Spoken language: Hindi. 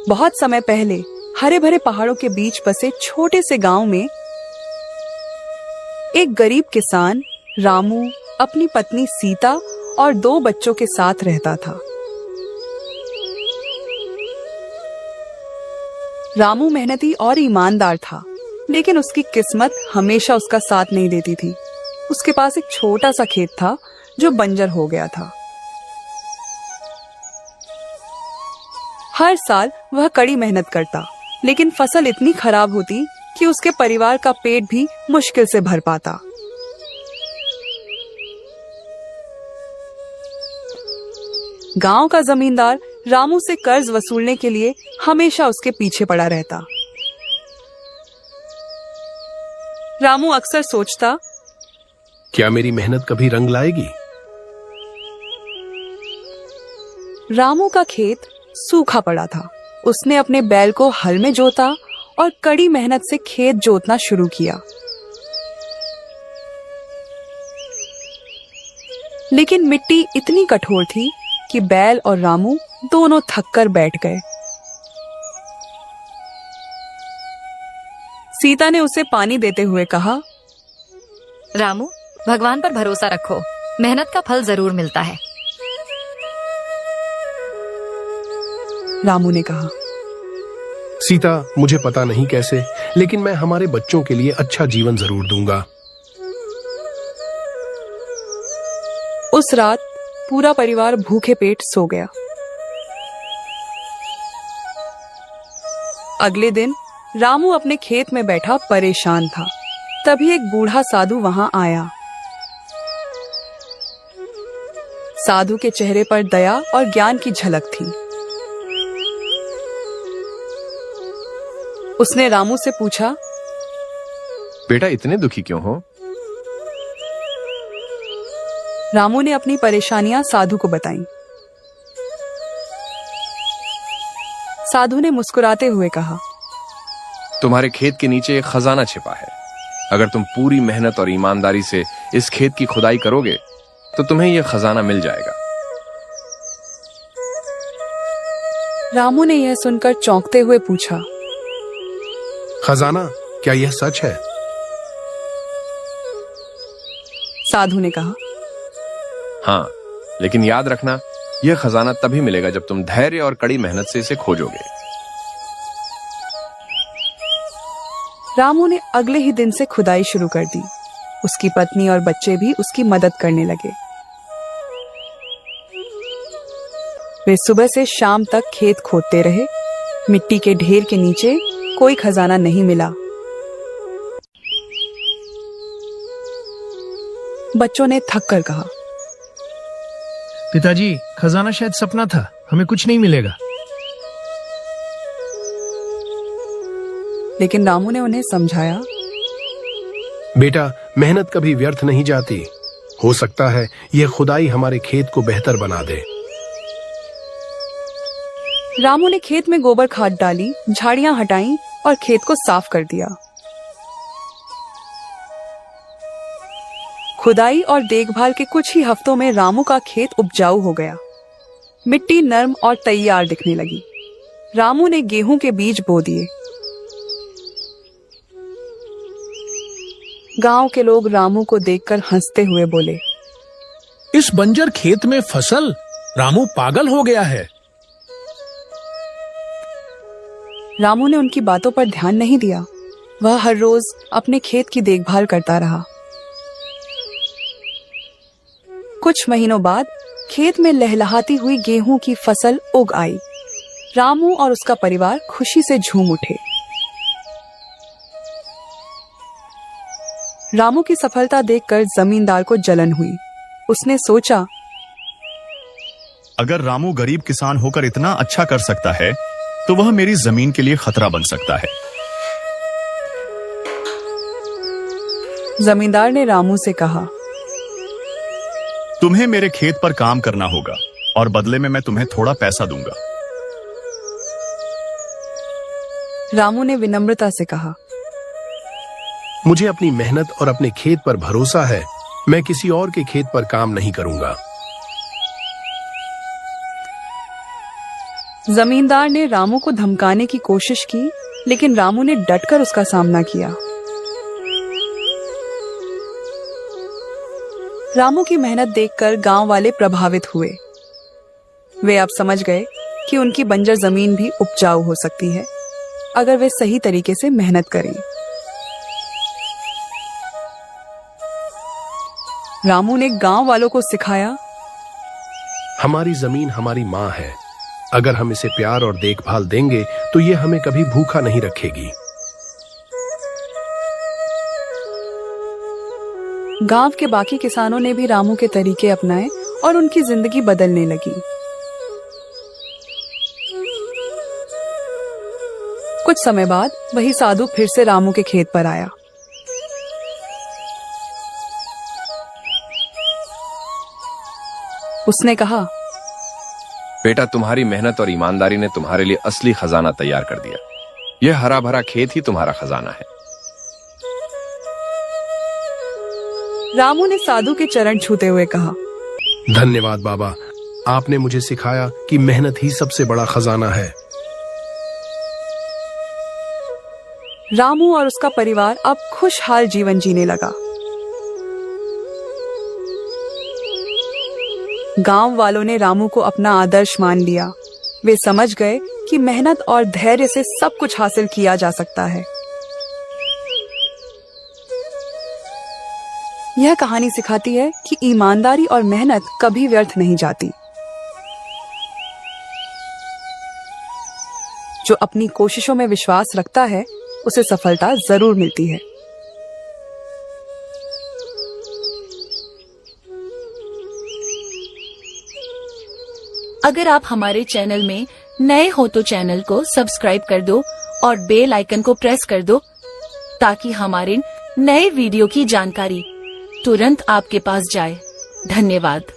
बहुत समय पहले हरे भरे पहाड़ों के बीच बसे छोटे से गांव में एक गरीब किसान रामू अपनी पत्नी सीता और 2 बच्चों के साथ रहता था। रामू मेहनती और ईमानदार था, लेकिन उसकी किस्मत हमेशा उसका साथ नहीं देती थी। उसके पास एक छोटा सा खेत था जो बंजर हो गया था। हर साल वह कड़ी मेहनत करता, लेकिन फसल इतनी खराब होती कि उसके परिवार का पेट भी मुश्किल से भर पाता। गांव का जमींदार रामू से कर्ज वसूलने के लिए हमेशा उसके पीछे पड़ा रहता। रामू अक्सर सोचता, क्या मेरी मेहनत कभी रंग लाएगी? रामू का खेत सूखा पड़ा था। उसने अपने बैल को हल में जोता और कड़ी मेहनत से खेत जोतना शुरू किया। लेकिन मिट्टी इतनी कठोर थी कि बैल और रामू दोनों थक कर बैठ गए। सीता ने उसे पानी देते हुए कहा, रामू, भगवान पर भरोसा रखो, मेहनत का फल जरूर मिलता है। रामू ने कहा, सीता, मुझे पता नहीं कैसे, लेकिन मैं हमारे बच्चों के लिए अच्छा जीवन जरूर दूंगा। उस रात पूरा परिवार भूखे पेट सो गया। अगले दिन रामू अपने खेत में बैठा परेशान था। तभी एक बूढ़ा साधु वहां आया। साधु के चेहरे पर दया और ज्ञान की झलक थी। उसने रामू से पूछा, बेटा, इतने दुखी क्यों हो? रामू ने अपनी परेशानियां साधु को बताईं। साधु ने मुस्कुराते हुए कहा, तुम्हारे खेत के नीचे एक खजाना छिपा है। अगर तुम पूरी मेहनत और ईमानदारी से इस खेत की खुदाई करोगे तो तुम्हें यह खजाना मिल जाएगा। रामू ने यह सुनकर चौंकते हुए पूछा, खजाना, क्या यह सच है? साधु ने कहा, हाँ, लेकिन याद रखना, यह खजाना तभी मिलेगा जब तुम धैर्य और कड़ी मेहनत से इसे खोजोगे। रामू ने अगले ही दिन से खुदाई शुरू कर दी। उसकी पत्नी और बच्चे भी उसकी मदद करने लगे। वे सुबह से शाम तक खेत खोदते रहे। मिट्टी के ढेर के नीचे कोई खजाना नहीं मिला। बच्चों ने थक कर कहा, पिताजी, खजाना शायद सपना था, हमें कुछ नहीं मिलेगा। लेकिन रामू ने उन्हें समझाया, बेटा, मेहनत कभी व्यर्थ नहीं जाती। हो सकता है यह खुदाई हमारे खेत को बेहतर बना दे। रामू ने खेत में गोबर खाद डाली, झाड़ियां हटाईं और खेत को साफ कर दिया। खुदाई और देखभाल के कुछ ही हफ्तों में रामू का खेत उपजाऊ हो गया। मिट्टी नर्म और तैयार दिखने लगी। रामू ने गेहूं के बीज बो दिए। गांव के लोग रामू को देखकर हंसते हुए बोले, इस बंजर खेत में फसल? रामू पागल हो गया है। रामू ने उनकी बातों पर ध्यान नहीं दिया। वह हर रोज अपने खेत की देखभाल करता रहा। कुछ महीनों बाद खेत में लहलहाती हुई गेहूं की फसल उग आई। रामू और उसका परिवार खुशी से झूम उठे। रामू की सफलता देखकर जमींदार को जलन हुई। उसने सोचा, अगर रामू गरीब किसान होकर इतना अच्छा कर सकता है तो वह मेरी जमीन के लिए खतरा बन सकता है। जमींदार ने रामू से कहा, तुम्हें मेरे खेत पर काम करना होगा और बदले में मैं तुम्हें थोड़ा पैसा दूंगा। रामू ने विनम्रता से कहा, मुझे अपनी मेहनत और अपने खेत पर भरोसा है। मैं किसी और के खेत पर काम नहीं करूंगा। जमींदार ने रामू को धमकाने की कोशिश की, लेकिन रामू ने डटकर उसका सामना किया। रामू की मेहनत देखकर गांव वाले प्रभावित हुए। वे अब समझ गए कि उनकी बंजर जमीन भी उपजाऊ हो सकती है अगर वे सही तरीके से मेहनत करें। रामू ने गांव वालों को सिखाया, हमारी जमीन हमारी माँ है। अगर हम इसे प्यार और देखभाल देंगे तो ये हमें कभी भूखा नहीं रखेगी। गांव के बाकी किसानों ने भी रामू के तरीके अपनाए और उनकी जिंदगी बदलने लगी। कुछ समय बाद वही साधु फिर से रामू के खेत पर आया। उसने कहा, बेटा, तुम्हारी मेहनत और ईमानदारी ने तुम्हारे लिए असली खजाना तैयार कर दिया। यह हरा भरा खेत ही तुम्हारा खजाना है। रामू ने साधु के चरण छूते हुए कहा, धन्यवाद बाबा, आपने मुझे सिखाया कि मेहनत ही सबसे बड़ा खजाना है। रामू और उसका परिवार अब खुशहाल जीवन जीने लगा। गांव वालों ने रामू को अपना आदर्श मान लिया। वे समझ गए कि मेहनत और धैर्य से सब कुछ हासिल किया जा सकता है। यह कहानी सिखाती है कि ईमानदारी और मेहनत कभी व्यर्थ नहीं जाती। जो अपनी कोशिशों में विश्वास रखता है, उसे सफलता जरूर मिलती है। अगर आप हमारे चैनल में नए हो तो चैनल को सब्सक्राइब कर दो और बेल आइकन को प्रेस कर दो ताकि हमारे नए वीडियो की जानकारी तुरंत आपके पास जाए। धन्यवाद।